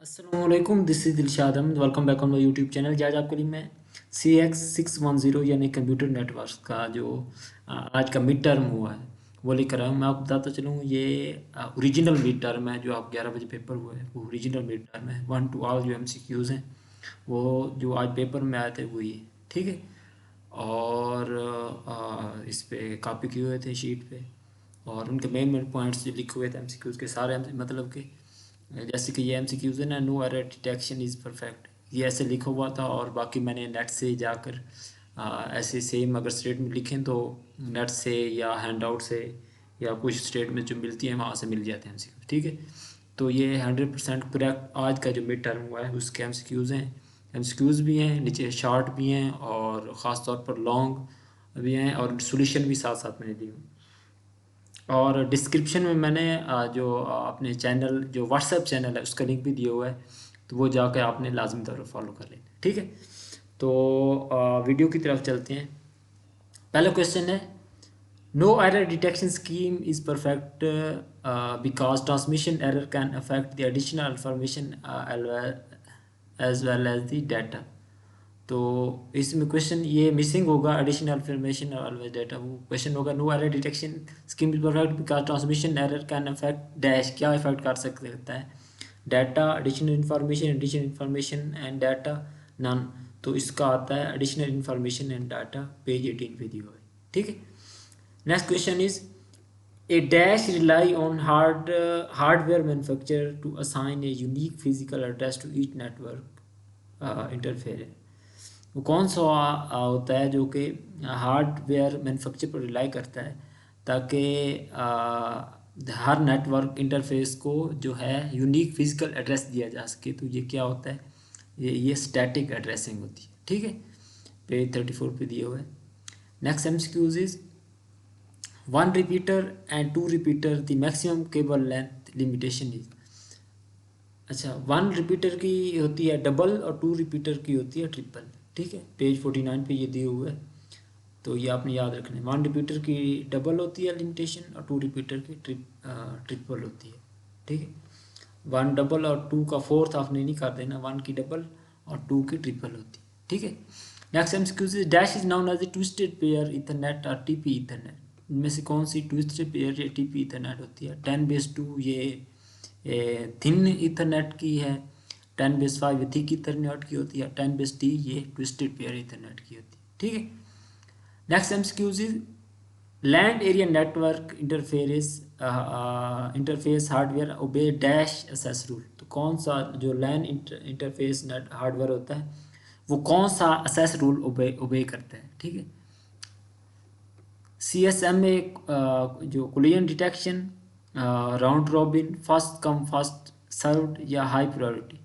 अस्सलामुअलैकुम, this is Dilshad Ahmad. Welcome back on my YouTube channel. आज आपके लिए मैं CX610 यानी कंप्यूटर नेटवर्क का जो आज का मिड टर्म हुआ है वो लेकर आया हूँ। मैं आपको बताता चलूँ, ये ओरिजिनल मिड टर्म है। जो आप 11 बजे पेपर हुआ है वो ओरिजिनल मिड टर्म है। 1 to ऑल जो MCQs हैं वो जो आज पेपर में आए थे वही है, ठीक है। और इस पे कॉपी किए हुए थे शीट पे, और उनके मेन मेन पॉइंट्स जो लिखे हुए थे MCQs के सारे, मतलब कि जैसे कि ये MCQs है ना, no error detection is perfect, ये ऐसे लिखा हुआ था। और बाकी मैंने नेट से जाकर ऐसे सेम अगर स्टेटमेंट लिखें तो नेट से या हैंड आउट से या कुछ स्टेटमेंट जो मिलती हैं वहाँ से मिल जाते हैं MCQs, ठीक है। तो ये 100% करेक्ट आज का जो मिड टर्म हुआ है उसके MCQs हैं। MCQs भी हैं, नीचे शॉर्ट भी हैं और ख़ास तौर पर लॉन्ग भी हैं, और सोल्यूशन भी साथ साथ मैंने दी हूँ। और डिस्क्रिप्शन में मैंने जो अपने चैनल जो व्हाट्सएप चैनल है उसका लिंक भी दिया हुआ है, तो वो जाकर आपने लाजमी तौर पर फॉलो कर लेना, ठीक है। तो वीडियो की तरफ चलते हैं। पहला क्वेश्चन है, no error detection scheme is perfect because transmission error can affect the additional information as well as the data. तो इसमें क्वेश्चन ये मिसिंग होगा, एडिशनल इंफॉर्मेशन और ऑलवेज डाटा। वो क्वेश्चन होगा, no error detection scheme is perfect because transmission error can affect dash, क्या effect कर सकता है? Data, additional information and data, none. तो इसका आता है additional information and data, page 18 पे दिया हुआ है, ठीक है। Next question is, a dash rely on hardware manufacturer to assign a unique physical address to each network interface। वो कौन सा होता है जो कि हार्डवेयर मैन्युफैक्चर पर रिलाई करता है ताकि हर नेटवर्क इंटरफेस को जो है यूनिक फिजिकल एड्रेस दिया जा सके। तो ये क्या होता है? ये स्टैटिक एड्रेसिंग होती है, ठीक है। पेज 34 पे दिया हुआ है। Next MCQs is, one repeater and two repeater the maximum cable length limitation is. अच्छा, वन रिपीटर की होती है डबल और टू रिपीटर की होती है ट्रिपल, ठीक है। पेज 49 पे ये दिए हुए है, तो ये आपने याद रखना है। वन रिपीटर की डबल होती है लिमिटेशन और टू रिपीटर की ट्रिपल होती है, ठीक है। वन डबल और टू का फोर्थ आपने नहीं कर देना, वन की डबल और टू की ट्रिपल होती है, ठीक है। Next MCQ, dash is known as a twisted pair Ethernet और TP इथरनेट। इनमें से कौन सी ट्विस्टेड पेयर या TP इथरनेट होती है? 10/2 ये थिन इथरनेट की है, 10/5 ये थिक इथरनेट की होती है, 10/3 ये ट्विस्टेड पेयर इथरनेट की होती है, ठीक है। Next MCQs is, land area network interface hardware obey dash SS rule. तो कौन सा जो लैंड इंटरफेस नेट हार्डवेयर होता है वो कौन सा एसएस रूल ओबे करता है, ठीक है। CSMA जो collision detection, round robin, first come first served या हाई प्रायोरिटी।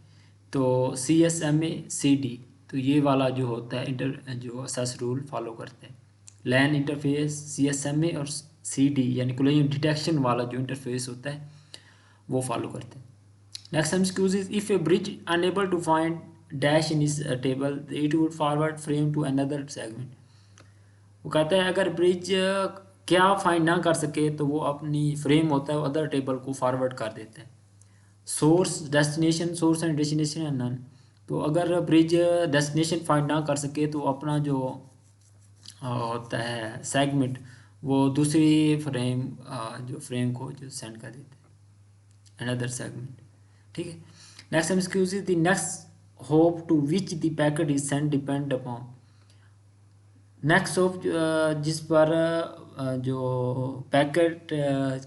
तो CSMA CD, तो ये वाला जो होता है जो एसएस रूल फॉलो करते हैं। लैन इंटरफेस CSMA और CD यानी कोलिजन डिटेक्शन वाला जो इंटरफेस होता है वो फॉलो करते हैं। Next MCQs is, if a bridge unable to find dash in its table it would forward frame to another segment. वो कहता है अगर ब्रिज क्या फाइंड ना कर सके तो वो अपनी फ्रेम होता है वो अदर टेबल को फॉरवर्ड कर देता है। सोर्स एंड डेस्टिनेशन है नन। तो अगर ब्रिज डेस्टिनेशन फाइंड ना कर सके तो अपना जो होता है सेगमेंट वो दूसरी फ्रेम जो फ्रेम को जो सेंड कर देता है अनदर सेगमेंट, ठीक है। Next MCQ is, the next hop to which the packet is send depend upon. Next of जिस पर जो पैकेट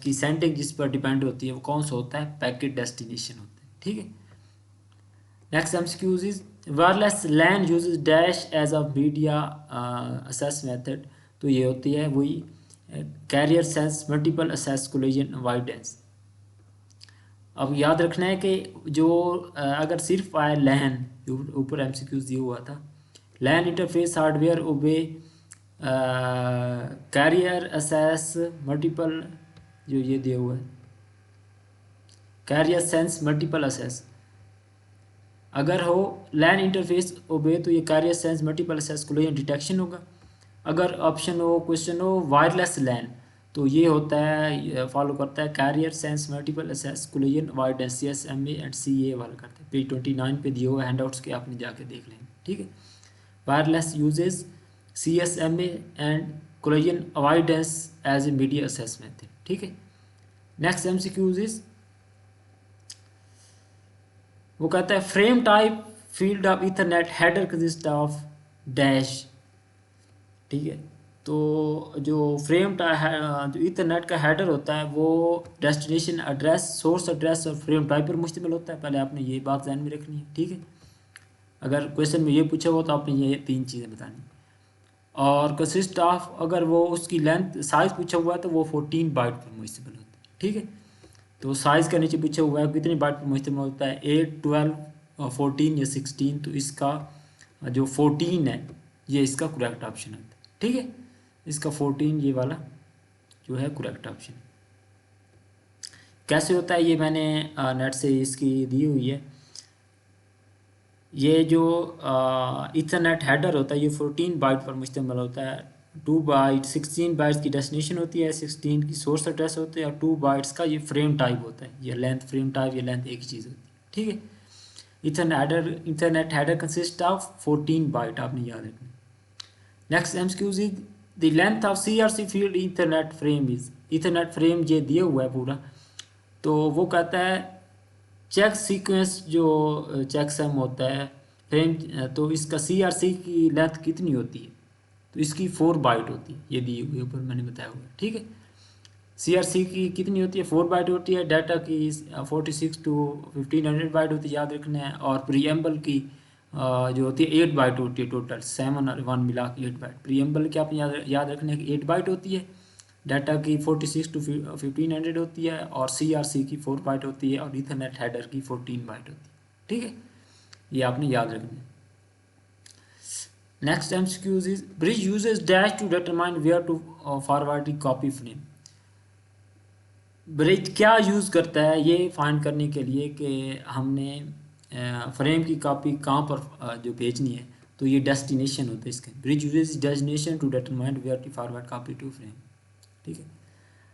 की सेंडिंग जिस पर डिपेंड होती है वो कौन सा होता है? पैकेट डेस्टिनेशन होता है, ठीक है। Next MCQs is, wireless LAN uses dash as a media access method. तो ये होती है वही carrier sense multiple access collision avoidance. अब याद रखना है कि जो अगर सिर्फ आए लैन, ऊपर MCQs दिया हुआ था, LAN interface hardware obey carrier access multiple, जो ये दिया हुआ है कैरियर सेंस मल्टीपल असेस। अगर हो लैन इंटरफेस ओबे तो ये carrier sense multiple access collision detection होगा। अगर ऑप्शन हो क्वेश्चन हो वायरलेस लैन तो ये होता है, फॉलो करता है carrier sense multiple access collision avoidance CSMA and CA वाला करते हैं। पेज 29 पे दिए हुए हैंडआउट्स के आपने जाके देख लेंगे, ठीक है। Wireless uses CSMA and collision avoidance as a media access method, ठीक है। नेक्स्ट MCQs इज, वो कहता है frame type field of Ethernet header consist of dash, ठीक है। तो जो जो इथरनेट का हेडर होता है वो डेस्टिनेशन एड्रेस, सोर्स एड्रेस और फ्रेम टाइप पर मुश्तमिल होता है। पहले आपने ये बात ध्यान में रखनी है, ठीक है। अगर क्वेश्चन में ये पूछा हो तो आपने ये 3 चीज़ें बतानी। और कंसिस्ट ऑफ, अगर वो उसकी लेंथ साइज़ पूछा हुआ है तो वो 14 बाइट पर मुश्तमिल होता है, ठीक है। तो साइज़ का नीचे पूछा हुआ है कितने बाइट पर मुश्तमिल होता है, 8, 12, 14 या 16। तो इसका जो 14 है ये इसका करेक्ट ऑप्शन होता है, ठीक है। इसका 14 ये वाला जो है करेक्ट ऑप्शन। कैसे होता है ये मैंने नेट से इसकी दी हुई है। ये जो इथरनेट हेडर होता है ये 14 बाइट पर मुश्तमिल होता है। 2 बाइट 16 बाइट्स की डेस्टिनेशन होती है, 16 की सोर्स एड्रेस होते हैं और 2 बाइट्स का ये फ्रेम टाइप होता है। ये लेंथ फ्रेम टाइप, ये लेंथ एक ही चीज़ होती है, ठीक है। Ethernet header consist of 14 byte, आपने याद रखना। Next MCQs is the length of CRC field Ethernet frame is, Ethernet frame ये दिया हुआ है पूरा। तो वो कहता है चेक सीक्वेंस जो चेकसम होता है फ्रेम, तो इसका CRC की लेंथ कितनी होती है, तो इसकी 4 बाइट होती है। ये दी हुई ऊपर मैंने बताया हुआ है, ठीक है। CRC की कितनी होती है, 4 बाइट होती है। डाटा की 46 to 1500 बाइट होती है, याद रखना है। और प्रीएम्बल की जो होती है 8 बाइट होती है। टोटल 7 और 1 मिला के 8 बाइट। प्रीएम्बल की आपने याद रखना है कि 8 बाइट होती है। डाटा की 46 to 1500 होती है और CRC की 4 बाइट होती है और इथरनेट हेडर की 14 बाइट होती है, ठीक है। ये आपने याद रखना है। Next MCQs is bridge uses dash to determine where to forward the copy frame. Bridge क्या यूज़ करता है ये फाइंड करने के लिए कि हमने फ्रेम की कॉपी कहाँ पर जो भेजनी है। तो ये डेस्टिनेशन होता है इसका। Bridge uses destination to determine where to forward copy to frame, ठीक है।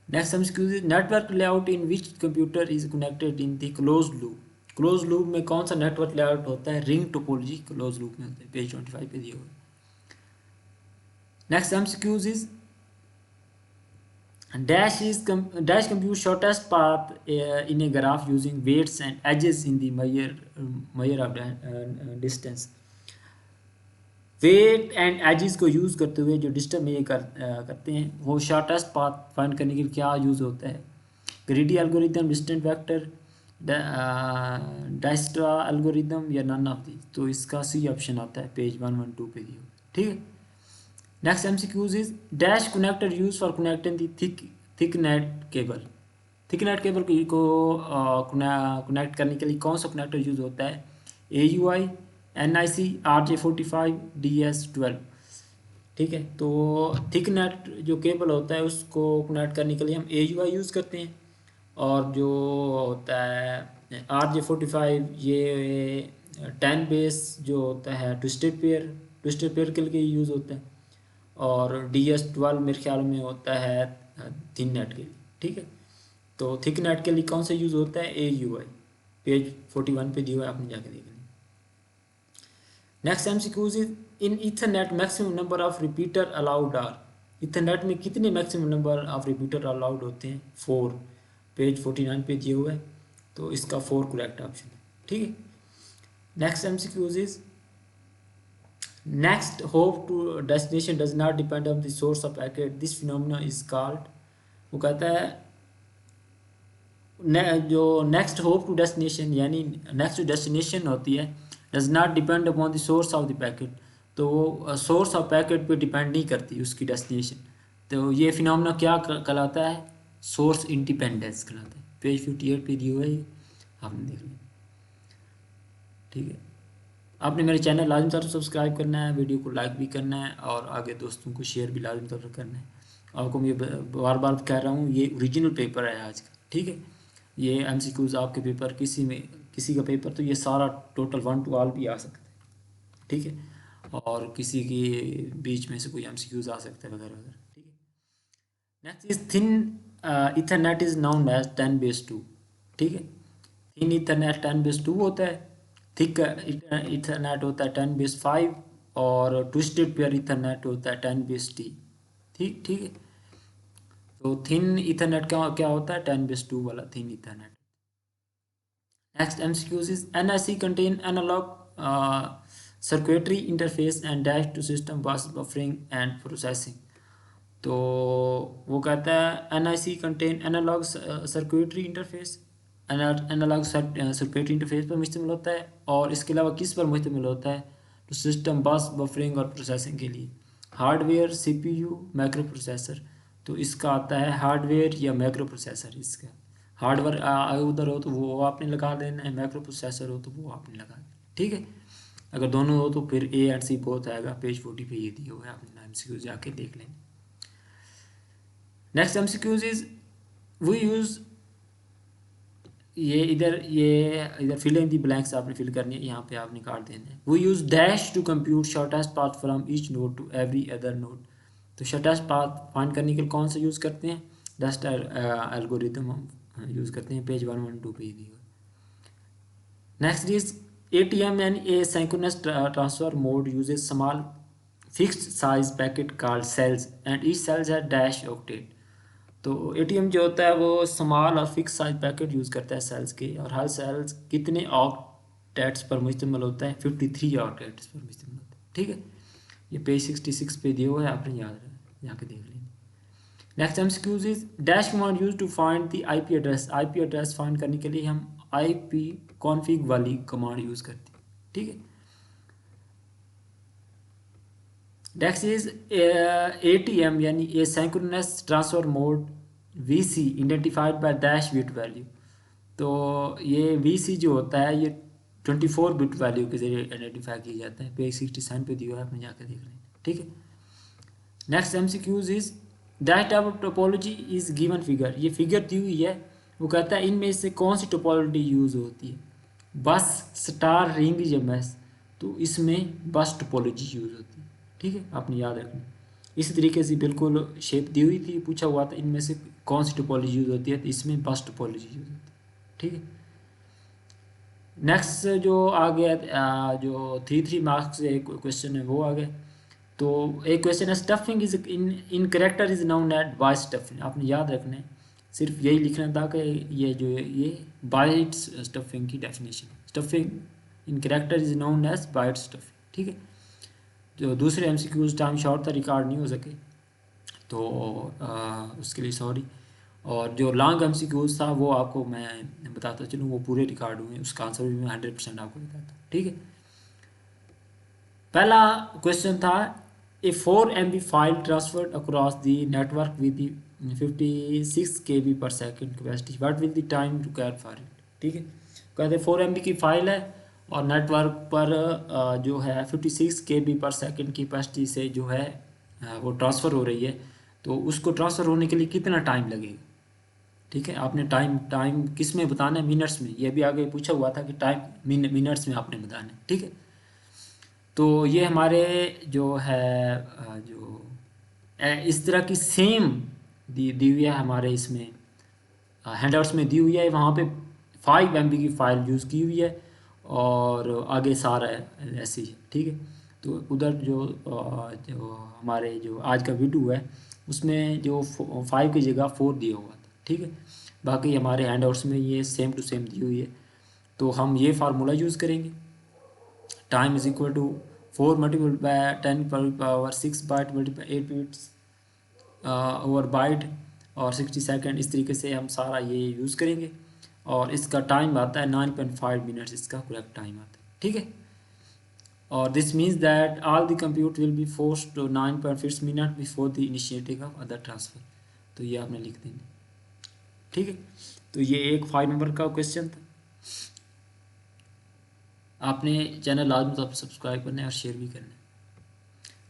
Next MCQ is network layout in which computer is connected in the close loop. Close loop में कौन सा नेटवर्क लेआउट होता है, रिंग टोपोलॉजी क्लोज लूप में होता है। पेज 25 पे दिया हुआ है। Next MCQ is dash compute shortest path in a graph using weights and edges in the measure of distance। Weight and edges को यूज़ करते हुए जो डिस्टेंस में करते हैं वो शॉर्टेस्ट पाथ फाइंड करने के लिए क्या यूज़ होता है, greedy algorithm, distant vector, Dijkstra algorithm या नन ऑफ दी। तो इसका C ऑप्शन आता है पेज 112 पे दिया, ठीक है। Next MCQs is dash connector use for connecting the thick net cable. Thick net cable को कनेक्ट करने के लिए कौन सा कनेक्टर यूज होता है, AUI, NIC, RJ45, DS12, ठीक है। तो थिक नेट जो केबल होता है उसको कनेक्ट करने के लिए हम AUI यूज़ करते हैं। और जो होता है RJ45 ये 10 बेस जो होता है ट्विस्टेड पेयर के लिए यूज़ होता है। और DS12 मेरे ख्याल में होता है थिन नेट के लिए, ठीक है। तो थिक नेट के लिए कौन सा यूज़ होता है, AUI। पेज 41 पे दिया हुआ है, आपने जाके देख लें। Next MCQ is in Ethernet maximum number of repeater allowed are. Ethernet में कितने maximum number of repeater allowed होते हैं, 4। पेज 49 पे दिया हुआ है। तो इसका 4 करेक्ट ऑप्शन है, ठीक है। Next MCQ is next hope to destination does not depend on the source of packet, this phenomena is called। वो कहता है जो नेक्स्ट होप टू डेस्टिनेशन यानी नेक्स्ट डेस्टिनेशन होती है does not depend upon the source of the packet. तो वो source of packet पे डिपेंड नहीं करती उसकी डेस्टिनेशन। तो ये फिनोमेना क्या कहलाता है, सोर्स इंडिपेंडेंस कहलाता है। पेज 58 पे दिया हुआ है, आपने देख लिया, ठीक है। आपने मेरे चैनल लाजिम तौर पर सब्सक्राइब करना है, वीडियो को लाइक भी करना है और आगे दोस्तों को शेयर भी लाजिम तौर पर करना है। आपको मैं बार बार कह रहा हूँ ये ओरिजिनल पेपर है आज का, ठीक है। ये MCQs आपके पेपर किसी का पेपर तो ये सारा टोटल 1 to ऑल भी आ सकता है, ठीक है। और किसी के बीच में से कोई MCQs आ सकता है वगैरह वगैरह, ठीक है। Next is thin Ethernet is known as 10 base 2। ठीक है, थिन इथरनेट 10 base 2 होता है, थिक इथरनेट होता है 10 base 5, और ट्विस्टेड पेयर इथरनेट होता है 10 base 3। ठीक ठीक है, तो थिन इथरनेट क्या क्या होता है, 10 base 2 वाला thin Ethernet. Next MCQs is NIC contain analog circuitry interface and dash to system bus buffering and processing। तो वो कहता है NIC contain analog circuitry interface, analog circuitry interface पर मुश्तमिल होता है, और इसके अलावा किस पर मुश्तमिल होता है, तो सिस्टम बस बफरिंग और प्रोसेसिंग के लिए। हार्डवेयर CPU माइक्रो प्रोसेसर, तो इसका आता है हार्डवेयर या माइक्रो प्रोसेसर। इसका हार्डवेयर उधर हो तो वो आपने लगा देना है, माइक्रो प्रोसेसर हो तो वो आपने लगा देना। ठीक है, अगर दोनों हो तो फिर A एंड C बोथ आएगा। पेज 40 पे ये दिए हुए हैं, आपने MCQ जाके देख लेंगे। Next MCQs is we use, ये इधर फिल इन दी ब्लैंक्स आपने फिल करनी है, यहाँ पे आपने काट देना है। We use dash to compute shortest path from each node to every other node. तो शॉर्टेस्ट पाथ फाइंड करने के लिए कौन सा यूज़ करते हैं, डस्ट एल्गोरिथम हम यूज़ करते हैं। पेज 112 पे दी हुई। Next is ATM and a synchronous transfer mode uses small fixed size packet called cells and each cells है डैश ऑक्टेट। तो ATM जो होता है वो स्मॉल और फिक्स साइज पैकेट यूज़ करता है सेल्स के, और हर सेल्स कितने ऑक्टेट्स पर मुश्तमिल होता है, 53 ऑक्टेट्स पर मुश्तमिल होता है। ठीक है, ये पेज 66 पे दिया हुआ है, आपने याद रखना, जाके देख लेंगे। Next MCQs is dash command use to find the IP address. IP address find करने के लिए हम IP कॉन्फिग वाली कमांड यूज़ करते हैं। ठीक है, नेक्स्ट इज ATM यानी a synchronous transfer mode VC identified by dash bit value. तो ये VC जो होता है ये 24 बिट वैल्यू के जरिए आइडेंटिफाई किया जाता है। पेज 67 पे दिया है, आपने जाकर देख लेना। ठीक है, next MCQs is that type topology is given figure. ये फिगर दी हुई है, वो कहता है इनमें से कौन सी टोपोलॉजी यूज़ होती है, बस स्टार रिंग या मैस। तो इसमें बस टोपोलॉजी यूज़ होती है। ठीक है, आपने याद रखना। इसी तरीके से बिल्कुल शेप दी हुई थी, पूछा हुआ था इनमें से कौन सी टोपोलॉजी यूज़ होती है, तो इसमें बस टोपोलॉजी यूज़ होती है। ठीक है, नेक्स्ट जो आ गया जो 3 मार्क्स से एक क्वेश्चन है वो आ गया। तो एक क्वेश्चन है stuffing is in character is known at by stuffing. आपने याद रखना है, सिर्फ यही लिखना था कि ये जो है ये बाइट्स स्टफिंग की definition. Stuffing in character is known as byte stuffing. ठीक है, जो दूसरे MCQs टाइम शॉर्ट था, रिकॉर्ड नहीं हो सके, तो उसके लिए सॉरी। और जो लॉन्ग MCQs था वो आपको मैं बताता चलूँ, वो पूरे रिकॉर्ड हुए, उसका आंसर भी मैं 100% आपको बताता। ठीक है, पहला क्वेश्चन था ए 4 MB file transferred across the network with 56 KB पर second capacity, what will the time required for it. ठीक है, कहते 4 MB की फाइल है और नेटवर्क पर जो है 56 KB पर सेकेंड की कैपेसिटी से जो है वो ट्रांसफ़र हो रही है, तो उसको ट्रांसफ़र होने के लिए कितना टाइम लगेगा। ठीक है, आपने टाइम टाइम किस में बताना है, मिनट्स में। ये भी आगे पूछा हुआ था कि टाइम मिनट्स में आपने बताना है। ठीक है, तो ये हमारे जो है जो इस तरह की सेम दी हुई है हमारे इसमें हैंडआउट्स में दी हुई है, वहाँ पे 5 MB की फ़ाइल यूज़ की हुई है और आगे सारा ऐसे ही है। ठीक है, तो उधर जो हमारे जो आज का वीडियो है उसमें जो 5 की जगह 4 दिया हुआ था। ठीक है, बाकी हमारे हैंडआउट्स में ये सेम टू सेम दी हुई है, तो हम ये फार्मूला यूज़ करेंगे। Time is equal to 4 multiple by 10 power 6 byte multiple 8 bits over byte और 60 सेकेंड। इस तरीके से हम सारा ये यूज़ करेंगे, और इसका टाइम आता है 9.5 मिनट्स, इसका करेक्ट टाइम आता है। ठीक है, और this means that all the compute will be force to 9.6 minute before the initiating of other transfer. तो ये आपने लिख देना। ठीक है, तो ये एक 5 नंबर का क्वेश्चन था। आपने चैनल लाजमी सब्सक्राइब करना है और शेयर भी करना है।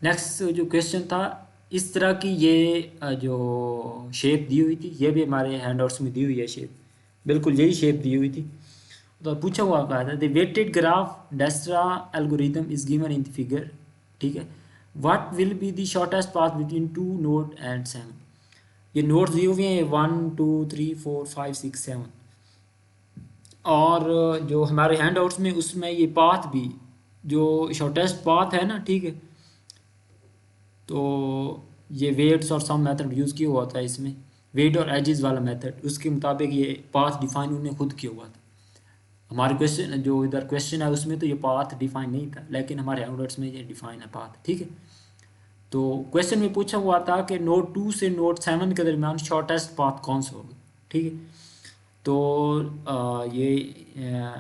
नेक्स्ट जो क्वेश्चन था, इस तरह की ये जो शेप दी हुई थी, ये भी हमारे हैंडआउट्स में दी हुई है शेप, बिल्कुल यही शेप दी हुई थी। तो पूछा हुआ कहा था the weighted graph Dijkstra algorithm is given in the figure. ठीक है, what will be the shortest path between 2 node and 7। ये नोड्स दिए हुए हैं 1 2 3 4 5 6 7, और जो हमारे हैंड आउट्स में उसमें ये पाथ भी, जो शॉर्टेस्ट पाथ है ना, ठीक है, तो ये वेट्स और सम मेथड यूज़ किया हुआ था इसमें, वेट और एजेस वाला मेथड, उसके मुताबिक ये पाथ डिफाइन उन्होंने खुद किया हुआ था। हमारे क्वेश्चन जो इधर क्वेश्चन है उसमें तो ये पाथ डिफाइन नहीं था, लेकिन हमारे हैंड आउट्स में ये डिफाइन है पाथ, ठीक है। तो क्वेश्चन में पूछा हुआ था कि नोड 2 से नोड 7 के दरमियान शॉर्टेस्ट पाथ कौन सा होगा, ठीक है। तो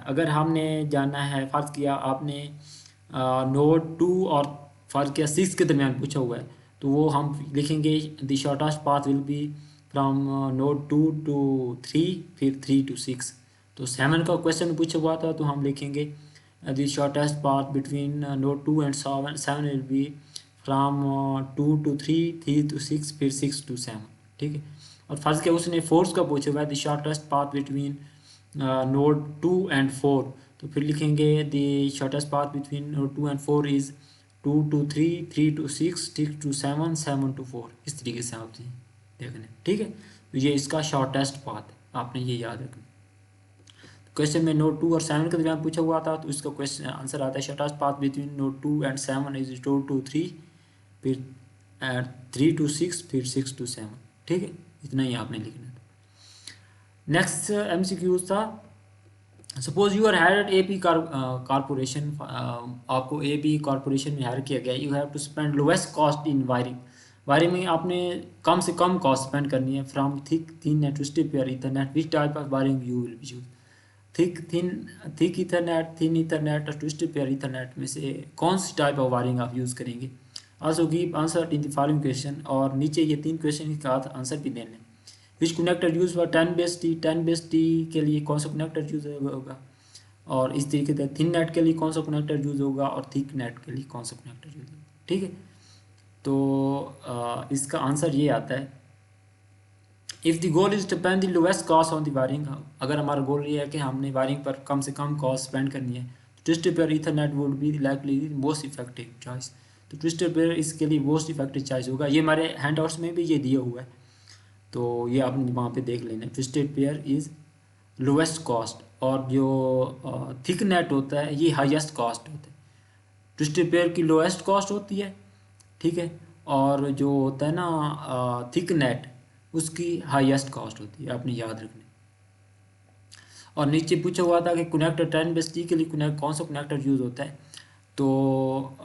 अगर हमने जानना है, फ़र्ज़ किया आपने नोड 2 और फ़र्ज़ किया 6 के दरमियान पूछा हुआ है, तो वो हम लिखेंगे the shortest path will be from node 2 to 3, फिर 3 टू 6। तो 7 का क्वेश्चन पूछा हुआ था, तो हम लिखेंगे the shortest path between node 2 and 7 will be from 2 to 3, 3 to 6, फिर 6 टू 7, ठीक है। और फर्ज किया उसने फोर्स का पूछा हुआ है the shortest path between node 2 and 4, तो फिर लिखेंगे the shortest path between node 2 and 4 is 2 to 3, 3 to 6, 6 to 7, 7 to 4। इस तरीके से आप देखने, ठीक है। तो ये इसका शॉर्टेस्ट पाथ है, आपने ये याद रखना। क्वेश्चन में नोड 2 और 7 के दरमियान पूछा हुआ था, तो इसका क्वेश्चन आंसर आता है shortest path between node 2 and 7 is 2 to 3, फिर 3 टू 6, फिर 6 टू 7, ठीक है। इतना ही आपने लिखना था। नेक्स्ट MCQ था, suppose you are hired AP corporation, आपको AP कारपोरेशन में हायर किया गया, you have to spend lowest cost in wiring. Wiring में आपने कम से कम कॉस्ट स्पेंड करनी है from thick thin net twisted pair Ethernet, which type of wiring you will use. Thick Ethernet, thin Ethernet और ट्विस्टेड पेयर ईथरनेट में से कौन सी टाइप ऑफ वायरिंग आप यूज़ करेंगे। Also give answer in the following question, और नीचे ये 3 क्वेश्चन के साथ आंसर भी देने। Which connector use for 10 base T के लिए कौन सा कनेक्टर यूज होगा, और इस तरीके से थिन नेट के लिए कौन सा कनेक्टर यूज होगा, और थिक नेट के लिए कौन सा कनेक्टर यूज होगा, ठीक है। तो इसका आंसर ये आता है, if the goal is to spend the lowest cost on the wiring, अगर हमारा गोल ये है कि हमने वायरिंग पर कम से कम कॉस्ट स्पेंड करनी है, तो twisted pair Ethernet would be likely most effective choice. तो ट्विस्टेड पेयर इसके लिए मोस्ट इफेक्टिव चॉइस होगा। ये हमारे हैंड आउट्स में भी ये दिया हुआ है, तो ये आपने वहाँ पे देख लेना, twisted pair is lowest cost, और जो थिक नेट होता है ये हाईएस्ट कॉस्ट होता है। ट्विस्टेड पेयर की लोएस्ट कॉस्ट होती है, ठीक है, और जो होता है ना थिक नेट, उसकी हाईएस्ट कॉस्ट होती है, आपने याद रखना। और नीचे पूछा हुआ था कि कनेक्टर 10 के लिए कौन सा कनेक्टर यूज़ होता है, तो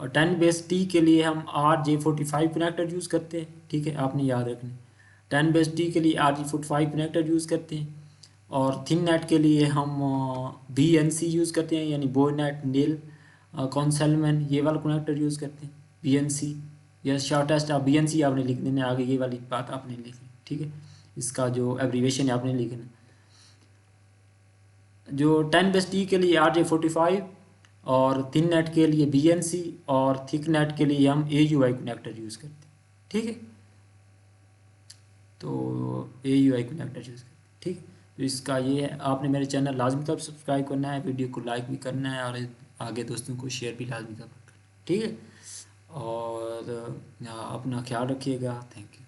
10 के लिए हम RJ45 कनेक्टर यूज़ करते हैं, ठीक है, आपने याद रखना। 10 के लिए RJ45 कनेक्टर यूज़ करते हैं, और थिन नेट के लिए हम BNC यूज़ करते हैं, यानी बोनेट नील कॉन्सेलमैन, ये वाला कनेक्टर यूज़ करते हैं BNC, या शॉर्टेस्ट आप BNC आपने लिख देना, आगे ये वाली बात आपने लिखनी, ठीक है। इसका जो एब्रीवेशन है आपने लिखना। जो 10 के लिए RJ45, और थिन नेट के लिए BNC, और थिक नेट के लिए हम AUI कनेक्टर यूज़ करते हैं, ठीक है। तो AUI कनेक्टर यूज़ करते हैं, ठीक है। तो इसका ये है, आपने मेरे चैनल लाजमी तब सब्सक्राइब करना है, वीडियो को लाइक भी करना है, और आगे दोस्तों को शेयर भी लाजमी तब करना है, ठीक है। और अपना ख्याल रखिएगा, थैंक यू।